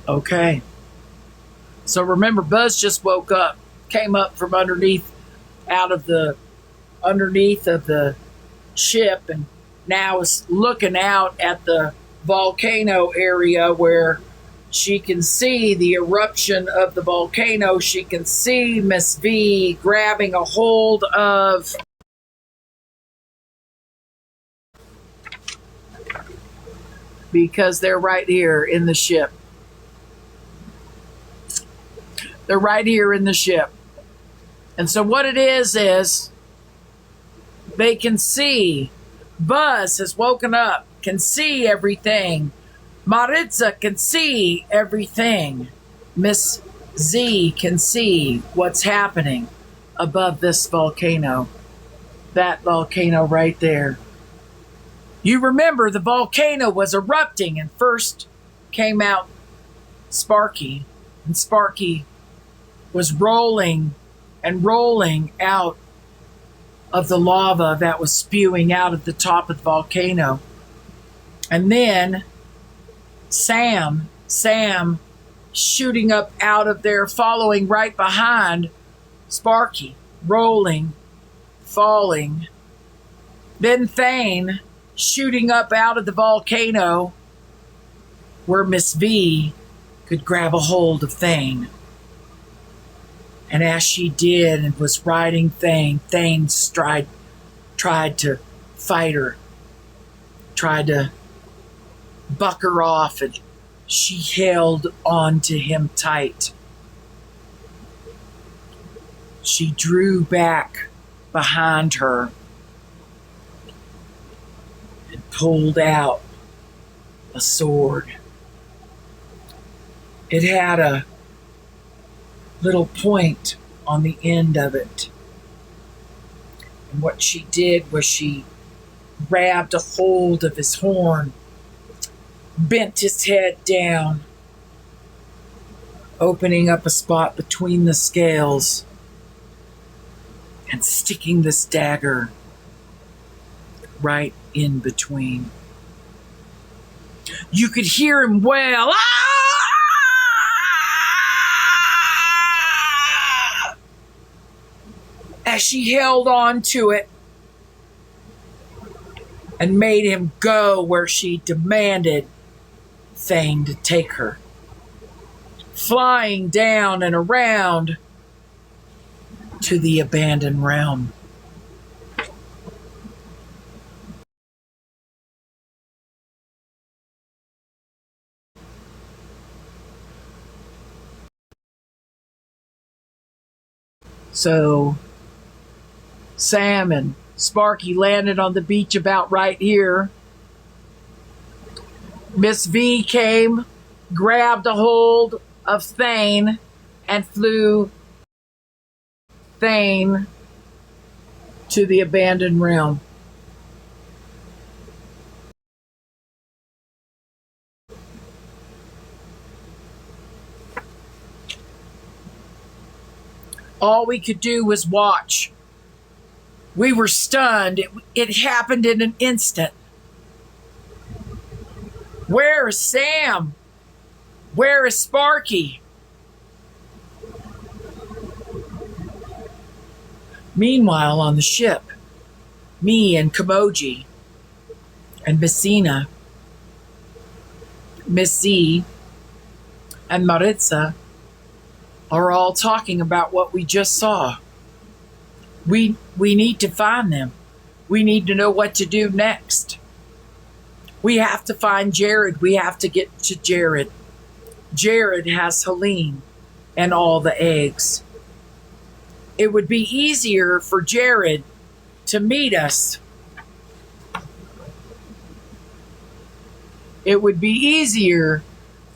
Okay. So remember, Buzz just woke up, came up from out of the underneath of the ship, and now is looking out at the volcano area where she can see the eruption of the volcano. She can see Miss V grabbing a hold of, because they're right here in the ship. They're right here in the ship. And so what it is they can see. Buzz has woken up, can see everything. Maritza can see everything. Miss Z can see what's happening above this volcano. That volcano right there. You remember the volcano was erupting, and first came out Sparky, and Sparky was rolling and rolling out of the lava that was spewing out at the top of the volcano. And then Sam shooting up out of there, following right behind Sparky, rolling, falling. Then Thane shooting up out of the volcano where Miss V could grab a hold of Thane. And as she did and was riding Thane, Thane tried to fight her, tried to buck her off, and she held on to him tight. She drew back behind her and pulled out a sword. It had a little point on the end of it. And what she did was she grabbed a hold of his horn, bent his head down, opening up a spot between the scales and sticking this dagger right in between. You could hear him wail, "Ah!" as she held on to it and made him go where she demanded Thane to take her, flying down and around to the abandoned realm. So Sam and Sparky landed on the beach about right here. Miss V came, grabbed a hold of Thane, and flew Thane to the abandoned realm. All we could do was watch. We were stunned. It happened in an instant. Where is Sam? Where is Sparky? Meanwhile, on the ship, me and Kamoji and Messina, Miss Z, and Maritza are all talking about what we just saw. We need to find them. We need to know what to do next. We have to find Jared. We have to get to Jared. Jared has Helene and all the eggs. It would be easier for Jared to meet us. It would be easier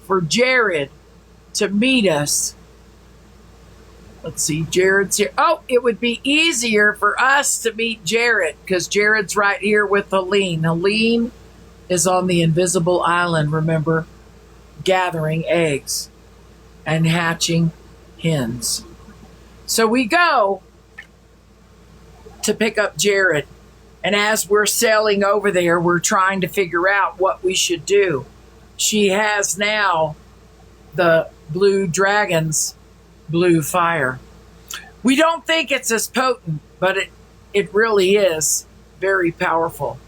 for Jared to meet us. Let's see, Jared's here. Oh, it would be easier for us to meet Jared because Jared's right here with Helene. Helene is on the invisible island, remember, gathering eggs and hatching hens. So we go to pick up Jared. And as we're sailing over there, we're trying to figure out what we should do. She has now the blue dragon's blue fire. We don't think it's as potent, but it really is very powerful.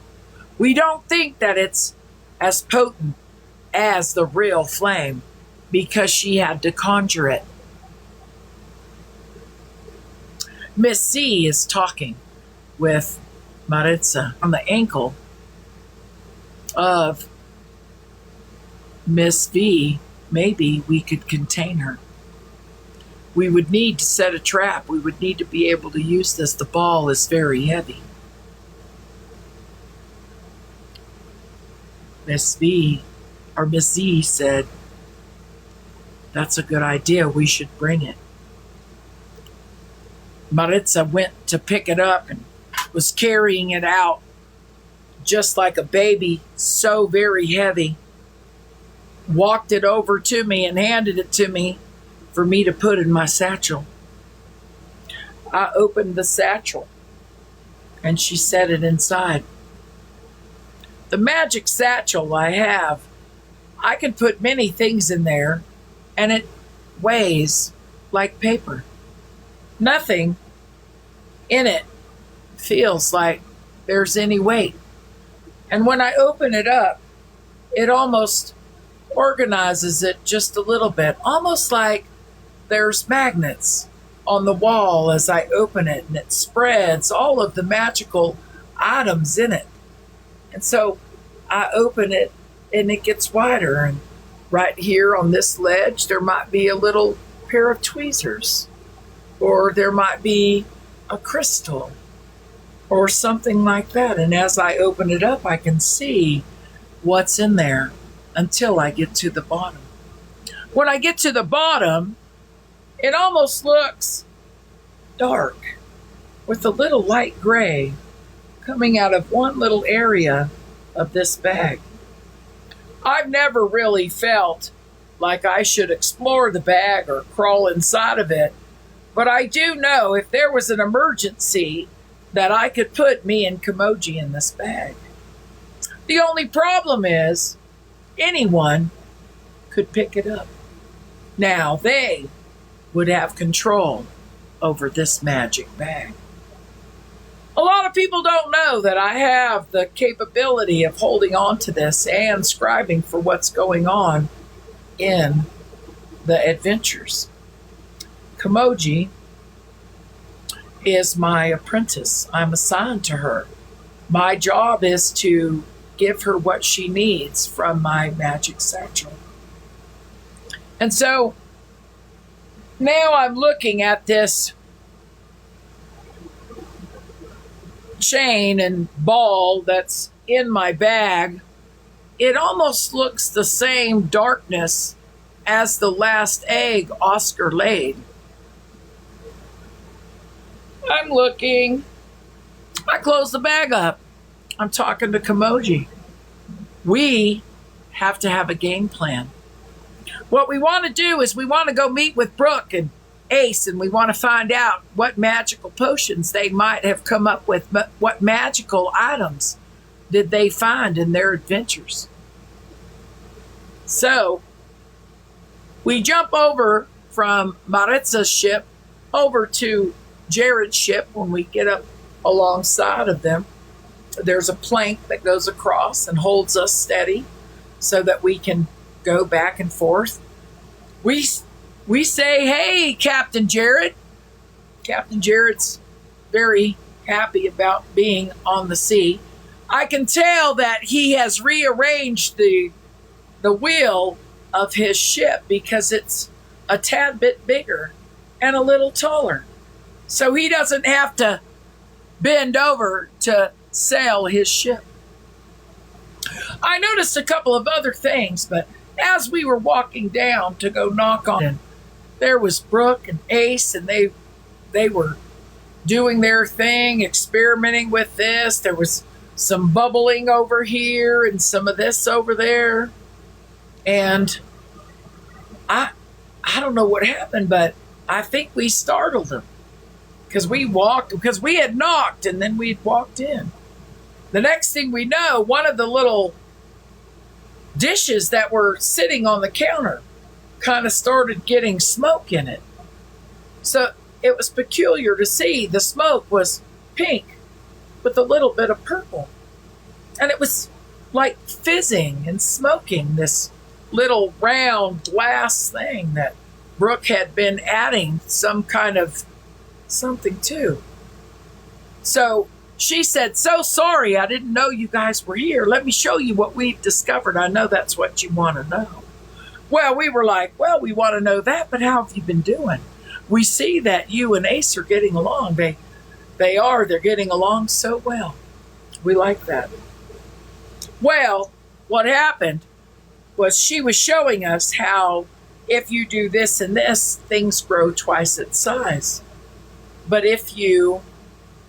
We don't think that it's as potent as the real flame because she had to conjure it. Miss C is talking with Maritza on the ankle of Miss V. Maybe we could contain her. We would need to set a trap. We would need to be able to use this. The ball is very heavy. Miss V or Miss Z said, that's a good idea. We should bring it. Maritza went to pick it up and was carrying it out just like a baby, so very heavy. Walked it over to me and handed it to me for me to put in my satchel. I opened the satchel and she set it inside. The magic satchel I have, I can put many things in there and it weighs like paper. Nothing in it feels like there's any weight. And when I open it up, it almost organizes it just a little bit, almost like there's magnets on the wall as I open it, and it spreads all of the magical items in it. And so I open it and it gets wider, and right here on this ledge there might be a little pair of tweezers, or there might be a crystal or something like that. And as I open it up, I can see what's in there until I get to the bottom. When I get to the bottom, it almost looks dark with a little light gray coming out of one little area of this bag. I've never really felt like I should explore the bag or crawl inside of it, but I do know if there was an emergency that I could put me and Kimoji in this bag. The only problem is anyone could pick it up. Now they would have control over this magic bag. A lot of people don't know that I have the capability of holding on to this and scribing for what's going on in the adventures. Kimoji is my apprentice. I'm assigned to her. My job is to give her what she needs from my magic satchel. And so now I'm looking at this chain and ball that's in my bag. It almost looks the same darkness as the last egg Oscar laid. I'm looking. I close the bag up. I'm talking to Kimoji. We have to have a game plan. What we want to do is we want to go meet with Brooke and Ace, and we want to find out what magical potions they might have come up with, but what magical items did they find in their adventures. So we jump over from Maritza's ship over to Jared's ship. When we get up alongside of them, there's a plank that goes across and holds us steady so that we can go back and forth. We say, hey, Captain Jared. Captain Jared's very happy about being on the sea. I can tell that he has rearranged the wheel of his ship because it's a tad bit bigger and a little taller. So he doesn't have to bend over to sail his ship. I noticed a couple of other things, but as we were walking down to go knock on it, there was Brooke and Ace, and they were doing their thing, experimenting with this. There was some bubbling over here and some of this over there. And I don't know what happened, but I think we startled them because we had knocked and then we'd walked in. The next thing we know, one of the little dishes that were sitting on the counter kind of started getting smoke in it. So it was peculiar to see the smoke was pink with a little bit of purple. And it was like fizzing and smoking, this little round glass thing that Brooke had been adding some kind of something to. So she said, "So sorry, I didn't know you guys were here. Let me show you what we've discovered. I know that's what you want to know." Well, we were like, "Well, we want to know that, but how have you been doing? We see that you and Ace are getting along. They're getting along so well. We like that." Well, what happened was she was showing us how if you do this and this, things grow twice its size. But if you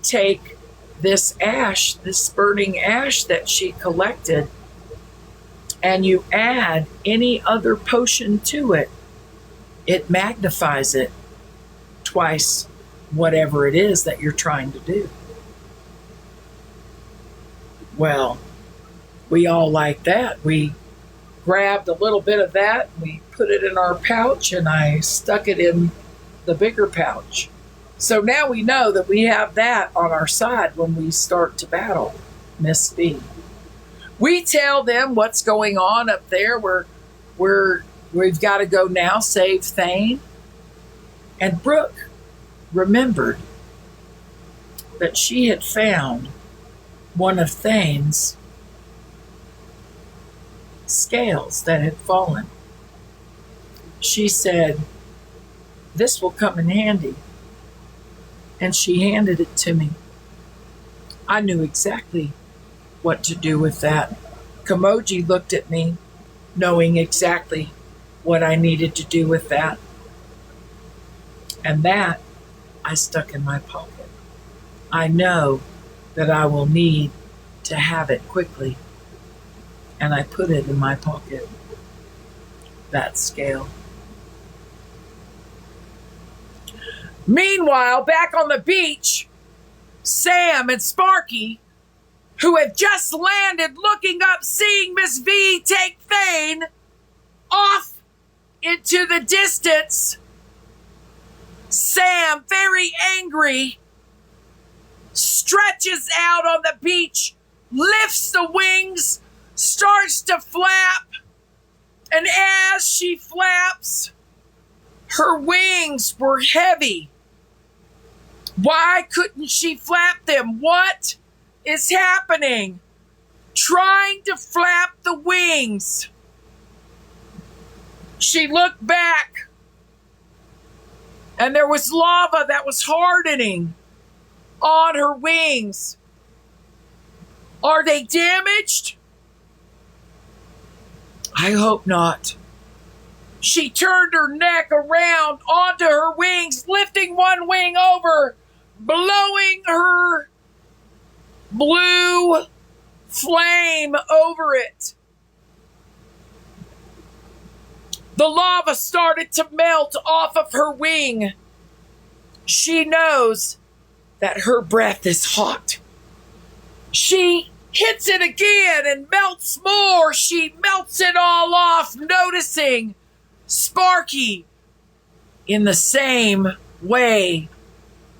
take this ash, this burning ash that she collected, and you add any other potion to it, it magnifies it twice whatever it is that you're trying to do. Well, we all like that. We grabbed a little bit of that, we put it in our pouch, and I stuck it in the bigger pouch. So now we know that we have that on our side when we start to battle Miss V. We tell them what's going on up there. We've got to go now save Thane. And Brooke remembered that she had found one of Thane's scales that had fallen. She said, "This will come in handy." And she handed it to me. I knew exactly what to do with that. Kamoji looked at me, knowing exactly what I needed to do with that. And that I stuck in my pocket. I know that I will need to have it quickly. And I put it in my pocket. That scale. Meanwhile, back on the beach, Sam and Sparky, who had just landed looking up, seeing Miss V take Thane off into the distance. Sam, very angry, stretches out on the beach, lifts the wings, starts to flap, and as she flaps, her wings were heavy. Why couldn't she flap them? What is happening? Trying to flap the wings. She looked back, and there was lava that was hardening on her wings. Are they damaged? I hope not. She turned her neck around onto her wings, lifting one wing over, blowing her blue flame over it. The lava started to melt off of her wing. She knows that her breath is hot. She hits it again and melts more. She melts it all off, noticing Sparky in the same way.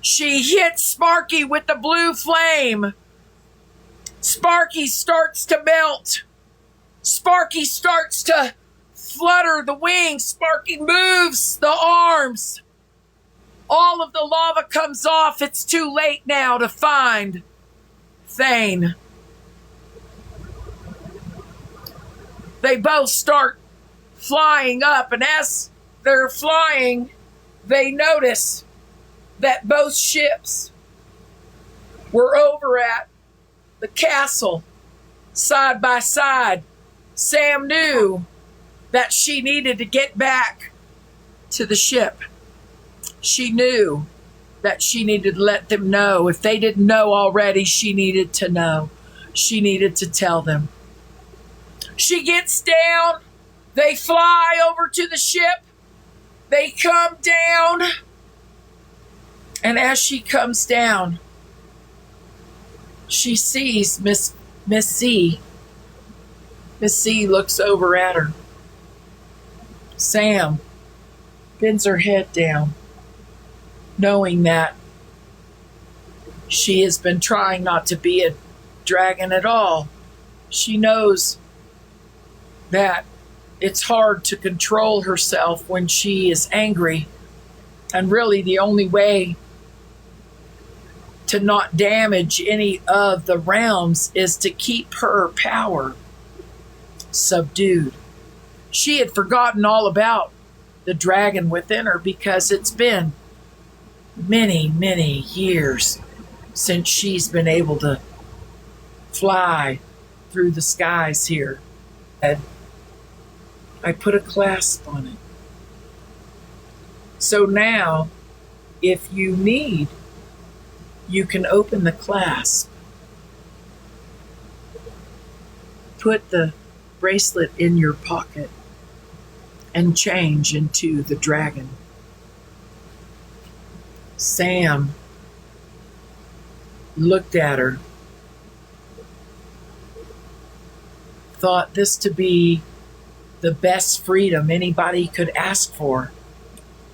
She hits Sparky with the blue flame. Sparky starts to melt. Sparky starts to flutter the wings. Sparky moves the arms. All of the lava comes off. It's too late now to find Thane. They both start flying up, and as they're flying, they notice that both ships were over at the castle side by side. Sam knew that she needed to get back to the ship. She knew that she needed to let them know. If they didn't know already, she needed to know. She needed to tell them. She gets down. They fly over to the ship. They come down. And as she comes down, she sees Miss C. Miss C looks over at her. Sam bends her head down, knowing that she has been trying not to be a dragon at all. She knows that it's hard to control herself when she is angry, and really the only way to not damage any of the realms is to keep her power subdued. She had forgotten all about the dragon within her because it's been many, many years since she's been able to fly through the skies here. And I put a clasp on it. So now, if you need, you can open the clasp, put the bracelet in your pocket, and change into the dragon. Sam looked at her, thought this to be the best freedom anybody could ask for.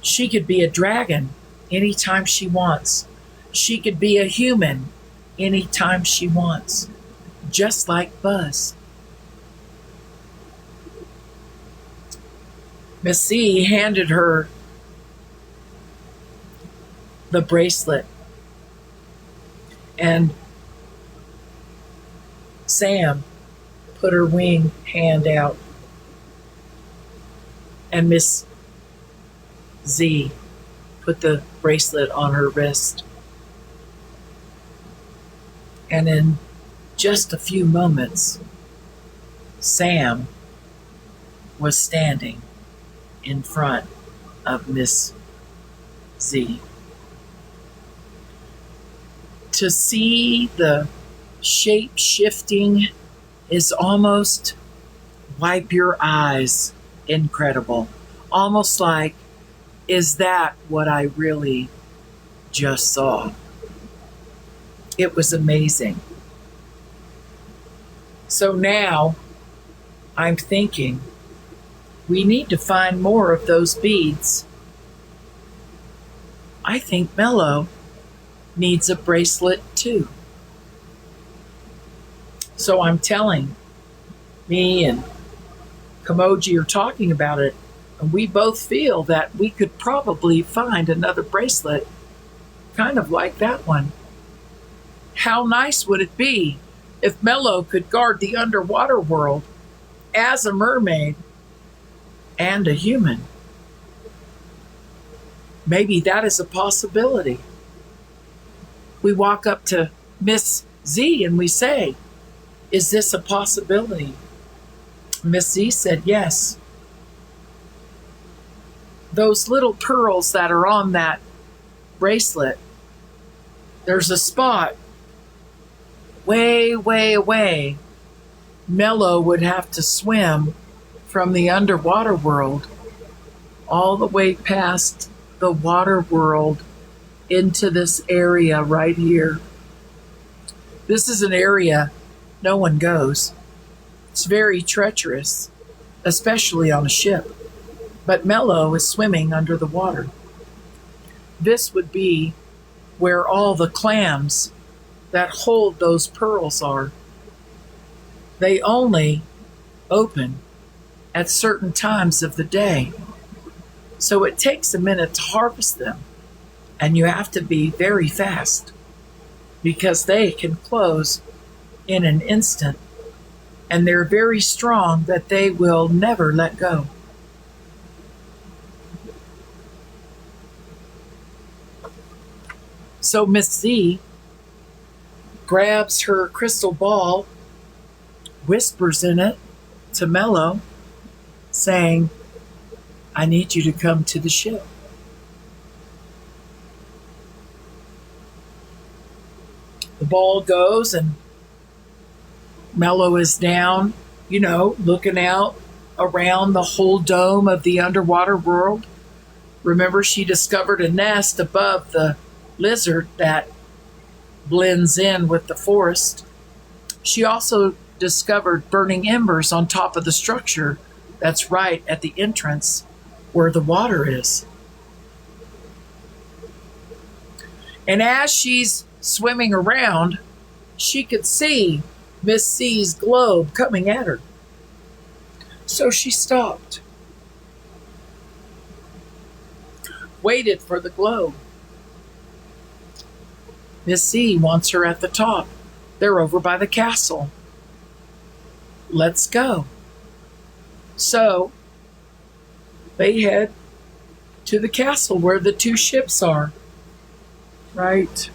She could be a dragon anytime she wants. She could be a human anytime she wants, just like Buzz. Miss Z handed her the bracelet, and Sam put her wing hand out, and Miss Z put the bracelet on her wrist. And in just a few moments, Sam was standing in front of Miss Z. To see the shape shifting is almost wipe your eyes incredible. Almost like, is that what I really just saw? It was amazing. So now I'm thinking we need to find more of those beads. I think Mello needs a bracelet too. So I'm telling, me and Kamoji are talking about it, and we both feel that we could probably find another bracelet kind of like that one. How nice would it be if Mello could guard the underwater world as a mermaid and a human? Maybe that is a possibility. We walk up to Miss Z and we say, is this a possibility? Miss Z said yes. Those little pearls that are on that bracelet, there's a spot way, way away. Mello would have to swim from the underwater world all the way past the water world into this area right here. This is an area no one goes. It's very treacherous, especially on a ship. But Mello is swimming under the water. This would be where all the clams that hold those pearls are. They only open at certain times of the day. So it takes a minute to harvest them, and you have to be very fast because they can close in an instant, and they're very strong that they will never let go. So Miss Z grabs her crystal ball, whispers in it to Mello, saying, I need you to come to the ship. The ball goes and Mello is down, looking out around the whole dome of the underwater world. Remember, she discovered a nest above the lizard that blends in with the forest. She also discovered burning embers on top of the structure that's right at the entrance where the water is. And as she's swimming around, she could see Miss C's globe coming at her. So she stopped, waited for the globe. Miss C wants her at the top. They're over by the castle. Let's go. So they head to the castle where the two ships are. Right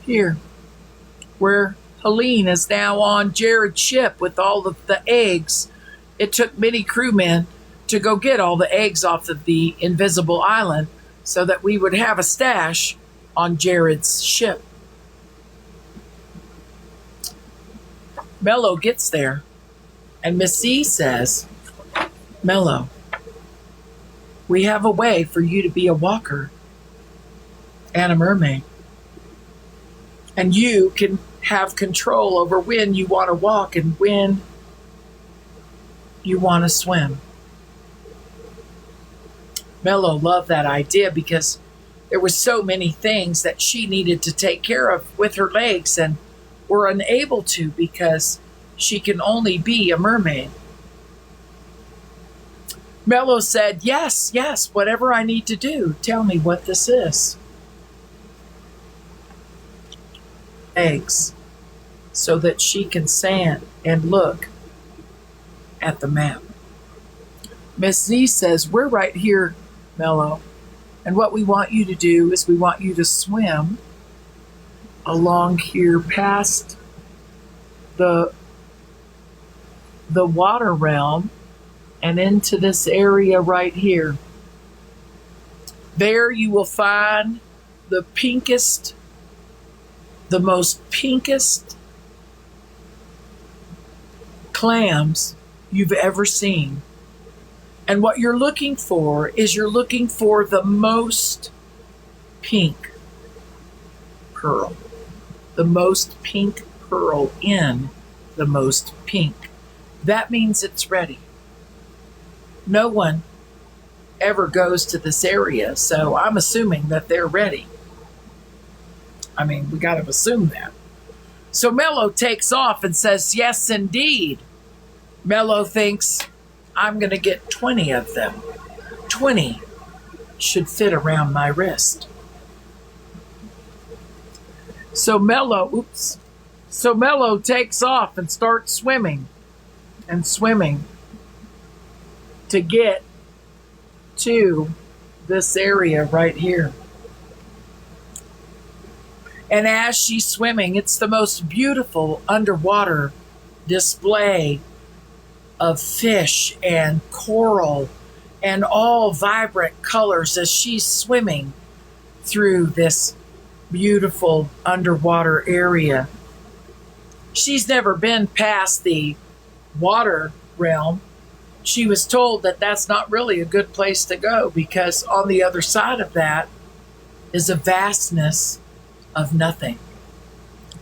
here, where Helene is now on Jared's ship with all of the eggs. It took many crewmen to go get all the eggs off of the invisible island so that we would have a stash on Jared's ship. Mello gets there, and Miss C says, Mello, we have a way for you to be a walker and a mermaid. And you can have control over when you want to walk and when you want to swim. Mello loved that idea because there were so many things that she needed to take care of with her legs and were unable to because she can only be a mermaid. Mello said, yes, whatever I need to do, tell me what this is. Eggs, so that she can stand and look at the map. Miss Z says, we're right here, Mello, and what we want you to do is we want you to swim along here past the water realm and into this area right here. There you will find the most pinkest clams you've ever seen. And what you're looking for is you're looking for the most pink pearl. The most pink pearl in the most pink. That means it's ready. No one ever goes to this area, so I'm assuming that they're ready. I mean, we got to assume that. So Mello takes off and says, yes, indeed. Mello thinks, I'm going to get 20 of them. 20 should fit around my wrist. So Mello takes off and starts swimming and swimming to get to this area right here. And as she's swimming, it's the most beautiful underwater display of fish and coral and all vibrant colors as she's swimming through this beautiful underwater area. She's never been past the water realm. She was told that that's not really a good place to go because on the other side of that is a vastness of nothing.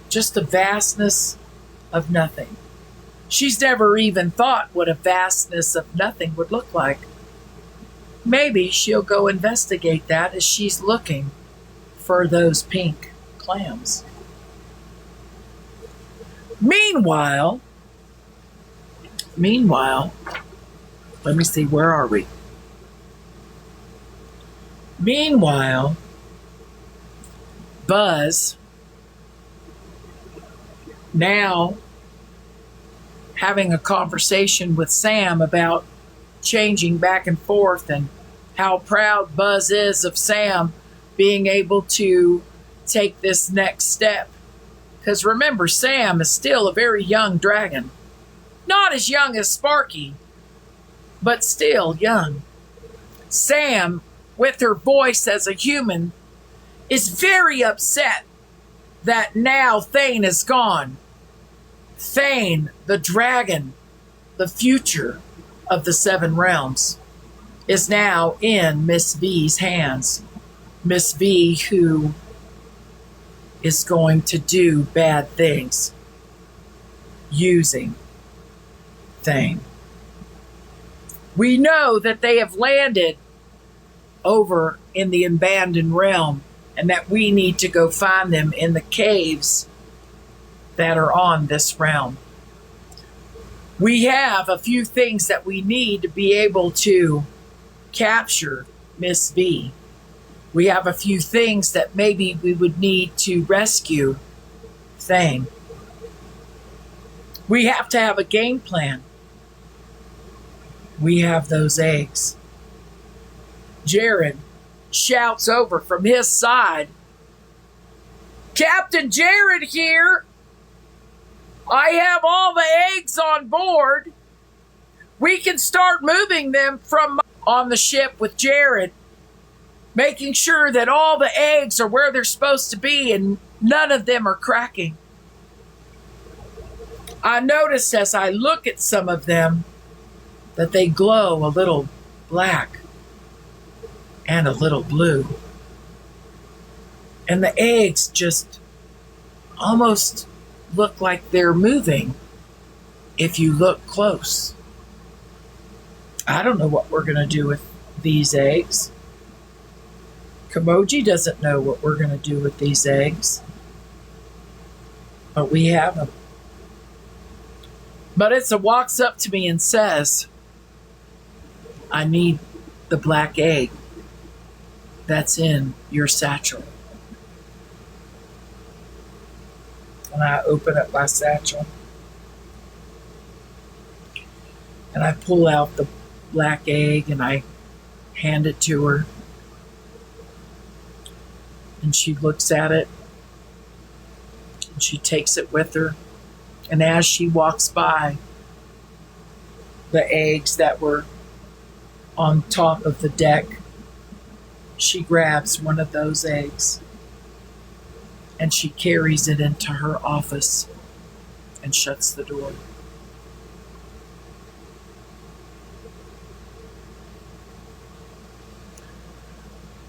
Just a vastness of nothing. She's never even thought what a vastness of nothing would look like. Maybe she'll go investigate that as she's looking for those pink clams. Meanwhile, let me see, where are we? Meanwhile, Buzz, now having a conversation with Sam about changing back and forth and how proud Buzz is of Sam being able to take this next step. Because remember, Sam is still a very young dragon. Not as young as Sparky, but still young. Sam, with her voice as a human, is very upset that now Thane is gone. Thane, the dragon, the future of the Seven Realms, is now in Miss V's hands. Miss V, who is going to do bad things using Thane. We know that they have landed over in the abandoned realm and that we need to go find them in the caves that are on this realm. We have a few things that we need to be able to capture Miss V. We have a few things that maybe we would need to rescue Thane. We have to have a game plan. We have those eggs. Jared shouts over from his side, Captain Jared here. I have all the eggs on board. We can start moving them from on the ship with Jared, making sure that all the eggs are where they're supposed to be and none of them are cracking. I notice as I look at some of them that they glow a little black and a little blue. And the eggs just almost look like they're moving if you look close. I don't know what we're going to do with these eggs. Kimoji doesn't know what we're going to do with these eggs. But we have them. Maritza walks up to me and says, I need the black egg that's in your satchel. And I open up my satchel and I pull out the black egg and I hand it to her. And she looks at it and she takes it with her. And as she walks by the eggs that were on top of the deck, she grabs one of those eggs and she carries it into her office and shuts the door.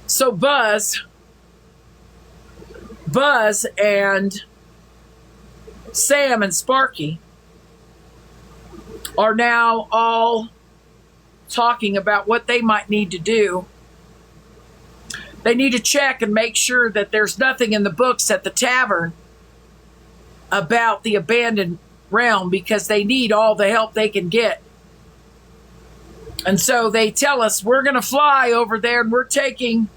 So Buzz and Sam and Sparky are now all talking about what they might need to do. They need to check and make sure that there's nothing in the books at the tavern about the abandoned realm because they need all the help they can get. And so they tell us, we're going to fly over there and we're taking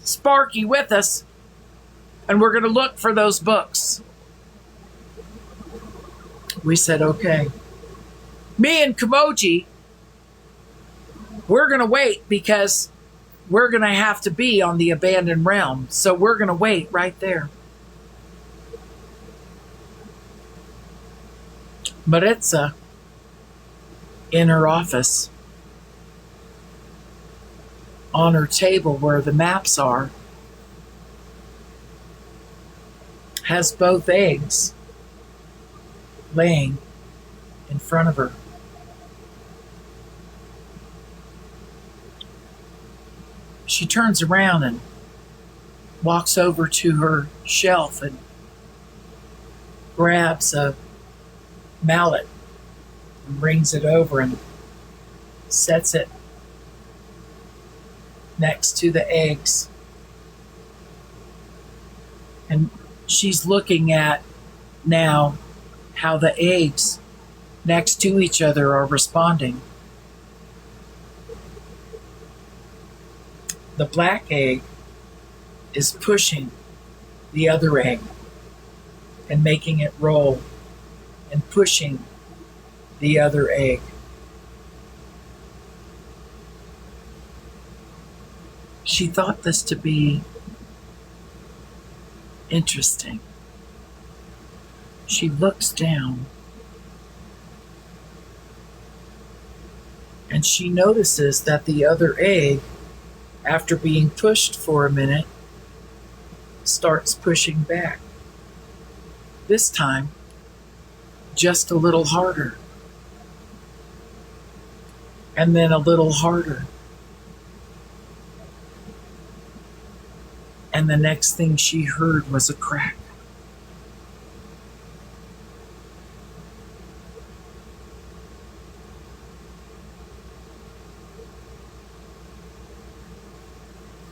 Sparky with us and we're going to look for those books. We said, okay. Me and Kimoji, we're going to wait because we're going to have to be on the abandoned realm. So we're going to wait right there. Maritza, in her office, on her table where the maps are, has both eggs laying in front of her. She turns around and walks over to her shelf and grabs a mallet and brings it over and sets it next to the eggs. And she's looking at now how the eggs next to each other are responding. The black egg is pushing the other egg and making it roll and pushing the other egg. She thought this to be interesting. She looks down and she notices that the other egg, after being pushed for a minute, starts pushing back. This time, just a little harder. And then a little harder. And the next thing she heard was a crack.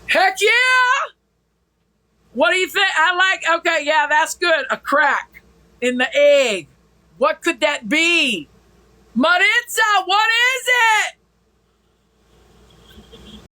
Heck yeah! What do you think? I like, okay, yeah, that's good. A crack in the egg. What could that be? Maritza, what